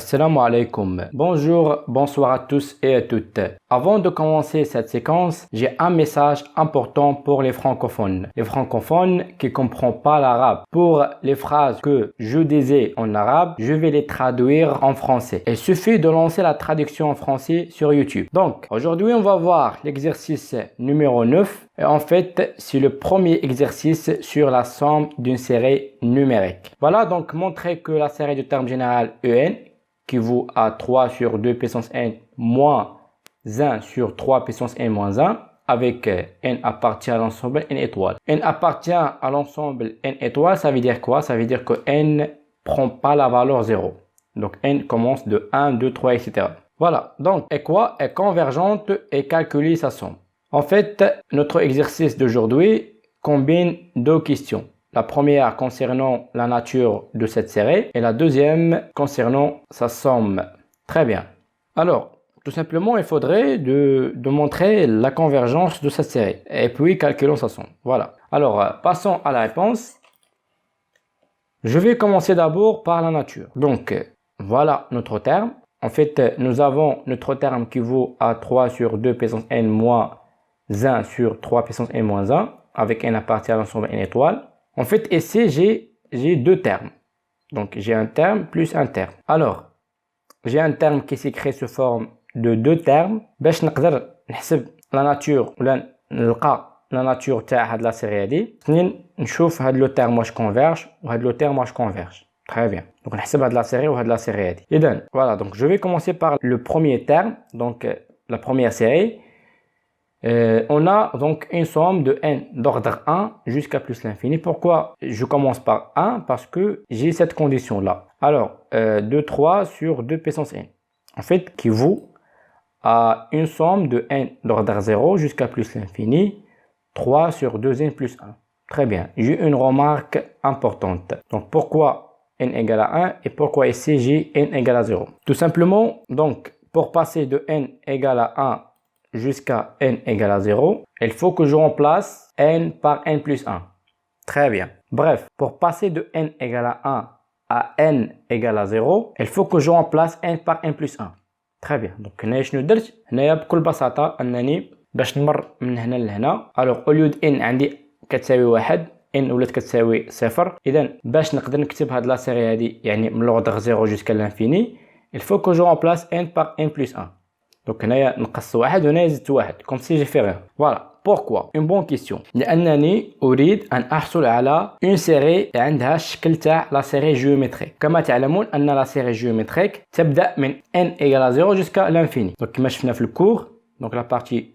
Assalamu alaikum. Bonjour, bonsoir à tous et à toutes. Avant de commencer cette séquence, j'ai un message important pour les francophones. Les francophones qui ne comprennent pas l'arabe. Pour les phrases que je disais en arabe, je vais les traduire en français. Il suffit de lancer la traduction en français sur YouTube. Donc, aujourd'hui, on va voir l'exercice numéro 9. Et en fait, c'est le premier exercice sur la somme d'une série numérique. Voilà, donc montrer que la série de termes général EN qui vaut à 3 sur 2 puissance n moins 1 sur 3 puissance n moins 1 avec n appartient à l'ensemble n étoiles. N appartient à l'ensemble n étoiles, ça veut dire quoi? Ça veut dire que n prend pas la valeur 0. Donc n commence de 1, 2, 3, etc. Voilà, donc est quoi? Est convergente et calculer sa somme. En fait, notre exercice d'aujourd'hui combine deux questions. La première concernant la nature de cette série et la deuxième concernant sa somme. Très bien. Alors, tout simplement, il faudrait de montrer la convergence de cette série et puis calculons sa somme. Voilà. Alors, passons à la réponse. Je vais commencer d'abord par la nature. Donc, voilà notre terme. En fait, nous avons notre terme qui vaut à 3 sur 2 puissance n moins 1 sur 3 puissance n moins 1 avec n appartient à l'ensemble n étoiles. En fait, ici, j'ai deux termes. Donc, j'ai un terme plus un terme. Alors, j'ai un terme qui s'écrit sous forme de deux termes. باش نقدر نحسب la nature ولا نلقى la nature تاع هاد la série هادي. اثنين نشوف هاد لو terme واش converge وهاد لو terme واش converge. Très bien. Donc, نحسب هاد la série وهاد la série هادي. إذن, voilà. Donc, je vais commencer par le premier terme. Donc, la première série. On a donc une somme de n d'ordre 1 jusqu'à plus l'infini. Pourquoi je commence par 1? Parce que j'ai cette condition-là. Alors, 2, 3 sur 2 puissance n. En fait, qui vaut à une somme de n d'ordre 0 jusqu'à plus l'infini. 3 sur 2n plus 1. Très bien. J'ai une remarque importante. Donc, pourquoi n égale à 1 et pourquoi ici j'ai n égale à 0? Tout simplement, donc, pour passer de n égale à 1 jusqu'à n égale à 0, il faut que je remplace n par n plus 1. Très bien. Bref, pour passer de n égale à 1 à n égale à 0, il faut que je remplace n par n plus 1. Très bien. Donc, هنا شنو درت؟ هنايا بكل بساطة أنني باش نمر من هنا لهنا. Alors, au lieu de n عندي كتساوي 1 n ولات كتساوي 0. إذا باش نقدر نكتب هاد لا سيري هادي يعني من l'ordre 0 jusqu'à l'infini, il faut que je remplace n par n plus 1. Donc, هنايا نقص واحد وهنايا زدت واحد. Comme si j'ai fait rien. Voilà. Pourquoi? Une bonne question. لأنني أريد أن أحصل على une série عندها الشكل تاع la série géométrique. كما تعلمون أن la série géométrique تبدأ من n égale à 0 jusqu'à l'infini. Donc, كما شفنا في الكور. Donc, la partie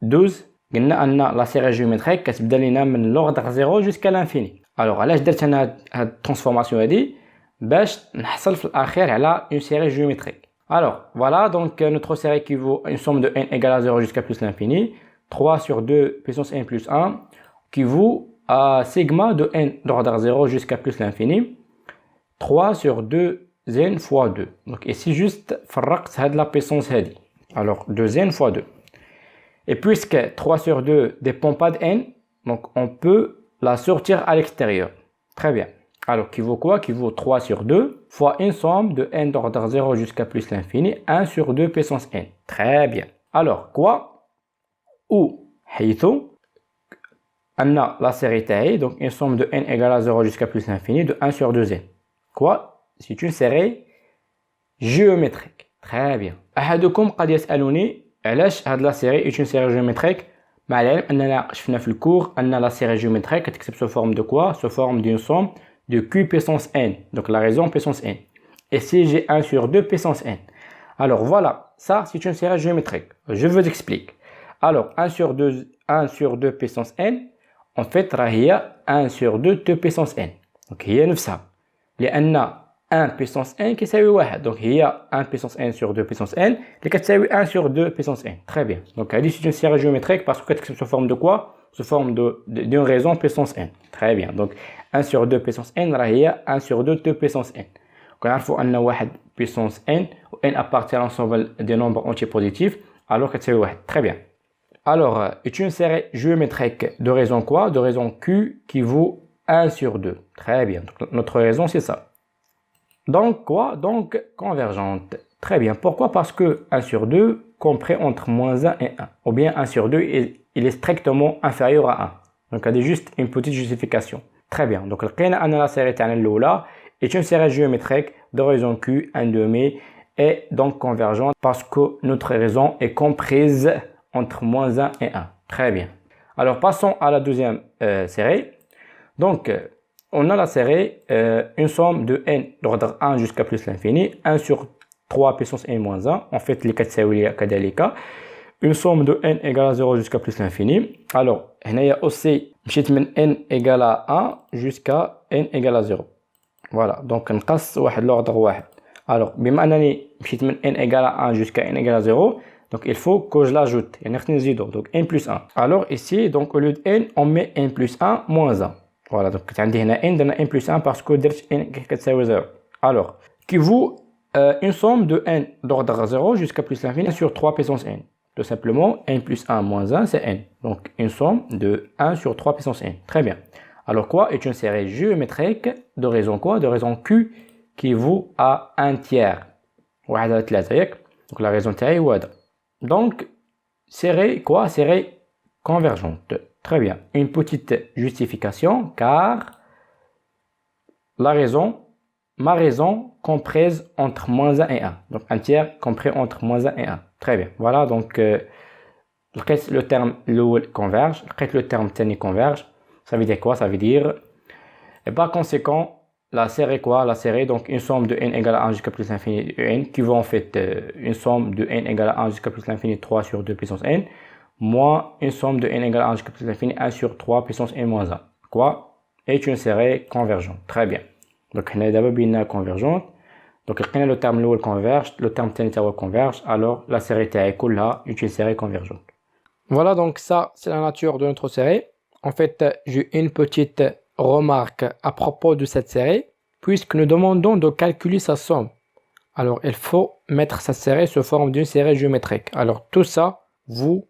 12 قلنا أن la série géométrique كتبدأ لنا من l'ordre 0 jusqu'à l'infini. Alors, علاش درت أنا هاد الترانسفورماسيون هادي؟ باش نحصل في الأخير على une série géométrique. Alors, voilà, donc notre série qui vaut une somme de n égale à 0 jusqu'à plus l'infini, 3 sur 2 puissance n plus 1, qui vaut à sigma de n d'ordre 0 jusqu'à plus l'infini, 3 sur 2 n fois 2. Donc ici, juste, فرقت هاد la puissance هادي. Alors, 2n fois 2. Et puisque 3 sur 2 ne dépend pas de n, donc on peut la sortir à l'extérieur. Très bien. Alors, qui vaut quoi? Qui vaut 3 sur 2 fois une somme de n d'ordre 0 jusqu'à plus l'infini, 1 sur 2 puissance n. Très bien. Alors, quoi? Ou, حيث أن la série تاعي, donc une somme de n égale à 0 jusqu'à plus l'infini de 1 sur 2n. Quoi? C'est une série géométrique. Très bien. أحدكم قد يسألني علاش هاد la série est une série géométrique. مع العلم أننا شفنا في الكور أن la série géométrique تكتب sous forme de quoi? Sous forme d'une somme de q puissance n, donc la raison puissance n. Et si j'ai 1 sur 2 puissance n. Alors voilà, ça c'est une série géométrique. Je vous explique. Alors 1 sur 2 puissance n, en fait هي 1 sur 2 puissance n. Donc هي نفسها. لأن 1 puissance n كيساوي 1. Donc هي 1 puissance n sur 2 puissance n اللي كتساوي 1 sur 2 puissance n. Très bien. Donc هذه c'est une série géométrique parce que كتكتب sous forme de quoi? Sous forme d'une raison puissance n. Très bien. Donc 1 sur 2 puissance n هي 1 sur 2 puissance n. كنعرفوا أن 1 puissance n و n appartient à l'ensemble des nombres entiers positifs alors كتساوي 1. Très bien. Alors, est une série géométrique de raison quoi? De raison q qui vaut 1 sur 2. Très bien. Donc, notre raison c'est ça. Donc quoi? Donc convergente. Très bien. Pourquoi? Parce que 1 sur 2 compris entre moins 1 et 1. Ou bien 1 sur 2, il est strictement inférieur à 1. Donc il y a juste une petite justification. Très bien. Donc la série est une série géométrique de raison Q, 1 demi, et donc convergente parce que notre raison est comprise entre moins 1 et 1. Très bien. Alors passons à la deuxième série. Donc on a la série une somme de n d'ordre 1 jusqu'à plus l'infini, 1 sur 3 puissance n moins 1. En fait, les 4 séries كذلك. Une somme de n égale à 0 jusqu'à plus l'infini. Alors, il y a aussi n égale à 1 jusqu'à n égale à 0. Voilà, donc نقص واحد l'ordre واحد. Alors, بما أنني مشيت من n égale à 1 jusqu'à n égale à 0, donc il faut que je l'ajoute. يعني خصني نزيدو. Donc n plus 1. Alors ici, donc au lieu de n, on met n plus 1 moins 1. Voilà, donc عندي هنا n درنا n plus 1 parce que درت n كتساوي 0. Alors, qui vaut une somme de n d'ordre 0 jusqu'à plus l'infini sur 3 puissance n. Tout simplement, n plus 1 moins 1, c'est n. Donc, une somme de 1 sur 3 puissance n. Très bien. Alors, quoi est une série géométrique de raison quoi? De raison Q qui vaut à 1 tiers. Donc, la raison tiers est donc, série quoi? Série convergente. Très bien. Une petite justification car ma raison comprise entre moins 1 et 1. Donc, un tiers compris entre moins 1 et 1. Très bien. Voilà, donc, le terme l'eau converge, le terme teni converge. Ça veut dire quoi? Ça veut dire, et par conséquent, la série quoi? La série, donc, une somme de n égale à 1 jusqu'à plus l'infini de n, qui vaut en fait une somme de n égale à 1 jusqu'à plus l'infini 3 sur 2 puissance n, moins une somme de n égale à 1 jusqu'à plus l'infini 1 sur 3 puissance n moins 1. Quoi? Est une série convergente. Très bien. Donc, on a d'abord bien convergente. Donc, le terme l'eau converge, le terme teni converge. Alors, la série est une série convergente. Voilà, donc ça, c'est la nature de notre série. En fait, j'ai une petite remarque à propos de cette série, puisque nous demandons de calculer sa somme. Alors, il faut mettre sa série sous forme d'une série géométrique. Alors, tout ça, vous,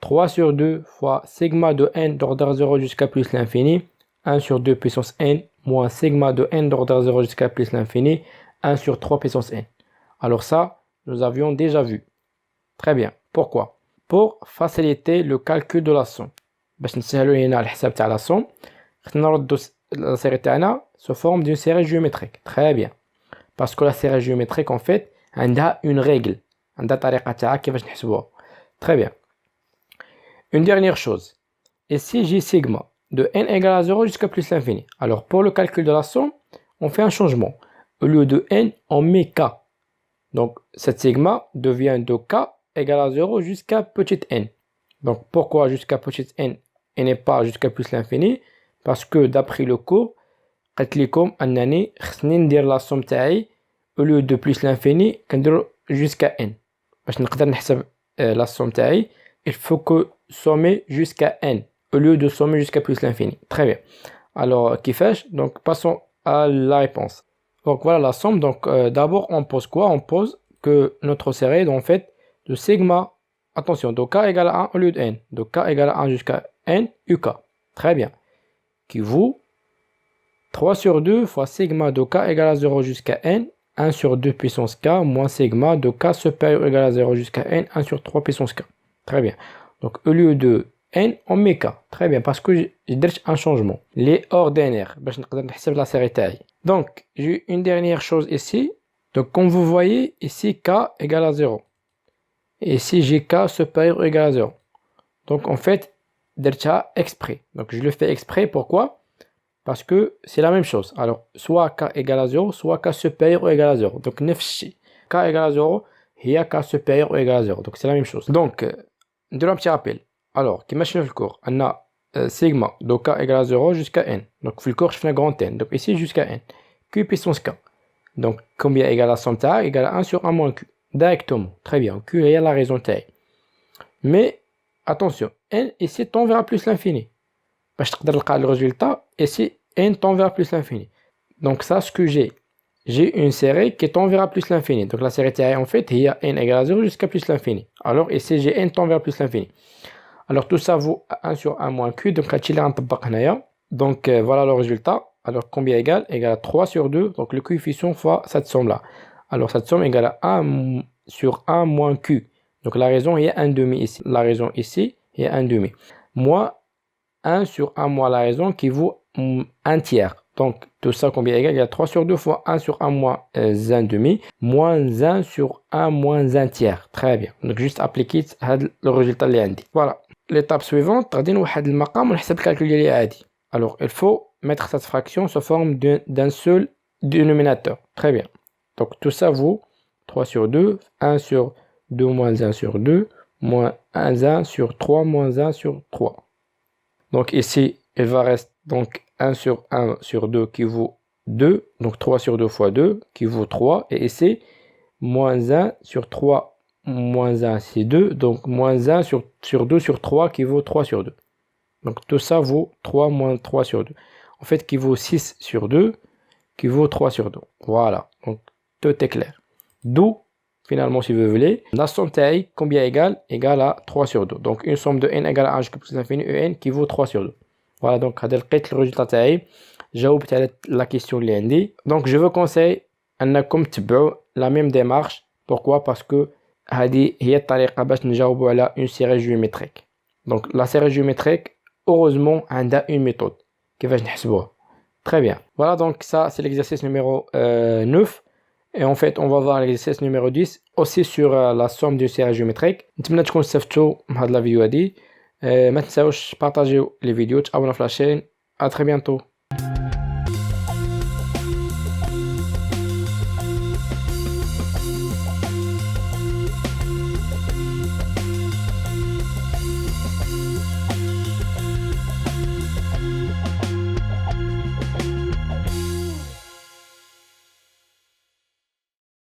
3 sur 2 fois sigma de n d'ordre 0 jusqu'à plus l'infini, 1 sur 2 puissance n, moins sigma de n d'ordre 0 jusqu'à plus l'infini, 1 sur 3 puissance n. Alors ça, nous avions déjà vu. Très bien. Pourquoi? Pour faciliter le calcul de la somme. باش نسهلوا هنا الحساب تاع la somme, نردوا la série تاعنا sous forme d'une série géométrique. Très bien. Parce que la série géométrique en fait, عندها une règle. عندها طريقة تاعها كيفاش نحسبوها. Très bien. Une dernière chose. Ici, j'ai sigma de n égale à 0 jusqu'à plus l'infini. Alors, pour le calcul de la somme, on fait un changement. Au lieu de n, on met k. Donc, cette sigma devient de k égale à 0 jusqu'à petite n. Donc, pourquoi jusqu'à petite n et n'est pas jusqu'à plus l'infini? Parce que d'après le cours, قلت لكم أنني خصني ندير la somme تاعي au lieu de plus l'infini كندير jusqu'à n. باش نقدر نحسب la somme تاعي, il faut que sommer jusqu'à n au lieu de sommer jusqu'à plus l'infini. Très bien. Alors, كيفاش? Donc, passons à la réponse. Donc, voilà la somme. Donc, d'abord, on pose quoi? On pose que notre série, en fait, de sigma, attention, de k égale à 1 au lieu de n. De k égale à 1 jusqu'à n, uk. Très bien. Qui vaut 3 sur 2 fois sigma de k égale à 0 jusqu'à n, 1 sur 2 puissance k, moins sigma de k supérieur égale à 0 jusqu'à n, 1 sur 3 puissance k. Très bien. Donc, au lieu de n, on met k. Très bien, parce que j'ai un changement. Les ordinaires. باش نقدر نحسب la série تاعي. Donc, j'ai une dernière chose ici. Donc, comme vous voyez, ici, k égale à 0. Et ici, j'ai k supérieur égale à 0. Donc, en fait, درتها exprès. Donc, je le fais exprès. Pourquoi? Parce que c'est la même chose. Alors, soit k égale à 0, soit k supérieur ou égal à 0. Donc, نفس الشيء. K égale à 0, هي k supérieur ou égal à 0. Donc, c'est la même chose. Donc, نديرو un petit rappel. Alors, كما شفنا في الكور, on a sigma de k égale à 0 jusqu'à n. Donc, في الكور شفنا grand n. Donc, ici, jusqu'à n. Q puissance k. Donc, combien égale à somme تاعها? Égale à 1 sur 1 moins q. Directement. Très bien. Q est la raison تاعي. Mais, attention, n ici tend vers plus l'infini. باش تقدر تلقى le résultat, ici, n tend vers plus l'infini. Donc, ça, ce que j'ai une série qui tend vers plus l'infini. Donc, la série تاعي, en fait, il y a n égale à 0 jusqu'à plus l'infini. Alors, ici, j'ai n tend vers plus l'infini. Alors, tout ça vaut 1 sur 1 moins q. Donc, هادشي اللي غنطبق هنايا. Donc, voilà le résultat. Alors, combien égale? Égale à 3 sur 2. Donc, le coefficient fois cette somme-là. Alors, cette somme égale à 1 sur 1 moins Q. Donc, la raison, il y a 1 demi ici. La raison ici, il y a 1 demi. Moins 1 sur 1 moins la raison qui vaut 1 tiers. Donc, tout ça, combien égale? Il y a 3 sur 2 fois 1 sur 1 moins 1 demi, moins 1 sur 1 moins 1 tiers. Très bien. Donc, juste appliquer le résultat اللي عندي. Voilà. L'étape suivante, غادي نوحد المقام ونحسب الكالكول ديالي عادي. Alors, il faut mettre cette fraction sous forme d'un seul dénominateur. Très bien. Donc, tout ça vaut 3 sur 2, 1 sur 2 moins 1 sur 2, moins 1 sur 3 moins 1 sur 3. Donc, ici, il va rester donc 1 sur 1 sur 2 qui vaut 2. Donc, 3 sur 2 fois 2 qui vaut 3. Et ici, moins 1 sur 3 moins 1, c'est 2. Donc, moins 1 sur 2 sur 3 qui vaut 3 sur 2. Donc, tout ça vaut 3 moins 3 sur 2. En fait, qui vaut 6 sur 2, qui vaut 3 sur 2. Voilà. Donc, tout est clair. D'où, finalement, si vous voulez, la somme taille, combien égale? Égale à 3 sur 2. Donc, une somme de n égale à 1 jusqu'à plus l'infini en qui vaut 3 sur 2. Voilà, donc, هذا لقيت الريزلtat تاعي. جاوبت على la question اللي عندي. Donc, je vous conseille أنكم تتبعوا la même démarche. Pourquoi? Parce que هذه هي الطريقة باش نجاوبوا على une série géométrique. Donc, la série géométrique, heureusement, عندها une méthode. كيفاش نحسبوها. Très bien. Voilà, donc ça, c'est l'exercice numéro 9. Et en fait, on va voir l'exercice numéro 10 aussi sur la somme d'une série géométrique. نتمنى تكونوا استفدتوا من هاد la vidéo هادي. ما تنساوش بارطاجيو لي فيديو، تابوناو في لاشين. À très bientôt.